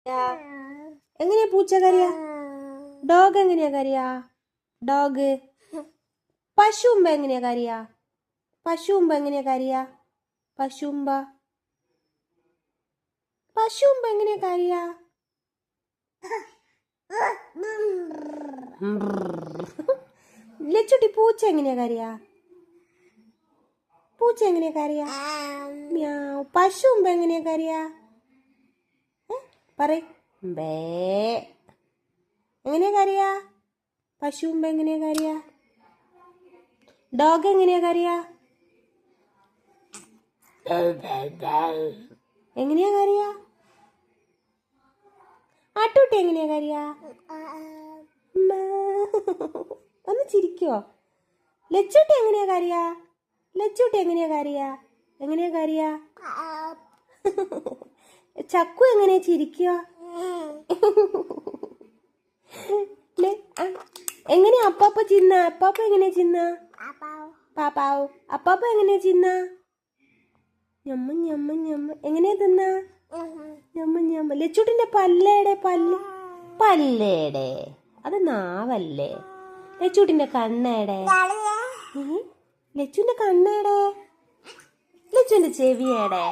എങ്ങനെയാ പൂച്ച കരയാ? ഡോഗ് എങ്ങനെയാ കരയാ? ഡോഗ്. പശുമ്പ എങ്ങനെയാ കരയാ? പശുമ്പ എങ്ങനെയാ കരയാ? പശുമ്പ പശുമ്പ എങ്ങനെയാ കരയാ? ലച്ചുട്ടി പൂച്ച എങ്ങനെയാ കരയാ? പൂച്ച എങ്ങനെയാ കരയാ? മ്യാവ്. പശുമ്പ എങ്ങനെയാ കരയാ? പറയ്. ബേ. എങ്ങനെയാ കരയാ? പശുമ്പ എങ്ങനെയാ കരയാ? ഡോഗ് എങ്ങനെയാ കരയാ? എങ്ങനെയാ കരയാ? ആട്ടൂട്ടി എങ്ങനെയാ കരയാ? ഒന്ന് ചിരിക്കോ? ലച്ചൂട്ടി എങ്ങനെയാ കരയാ? ലച്ചൂട്ടി എങ്ങനെയാ കരയാ? എങ്ങനെയാ കരയാ? ചക്കു എങ്ങനെയാ ചിരിക്കുക? എങ്ങനെയാ അപ്പാപ്പ ചിന്ന? അപ്പാപ്പ എങ്ങനെയാ ചിന്ന? പാപ്പാവ്. അപ്പാപ്പ എങ്ങനെയാ ചിന്ന? ഞമ്മ ഞമ്മ ഞമ്മ. എങ്ങനെയാ തിന്ന? ഞമ്മ ഞമ്മ. ലച്ചൂട്ടിന്റെ പല്ലേടെ? പല്ലേടെ അത് നാവല്ലേ. ലച്ചൂട്ടിന്റെ കണ്ണേടെ? ലച്ചുവിന്റെ കണ്ണേടെ? ലച്ചുവിന്റെ ചെവിയേടെ?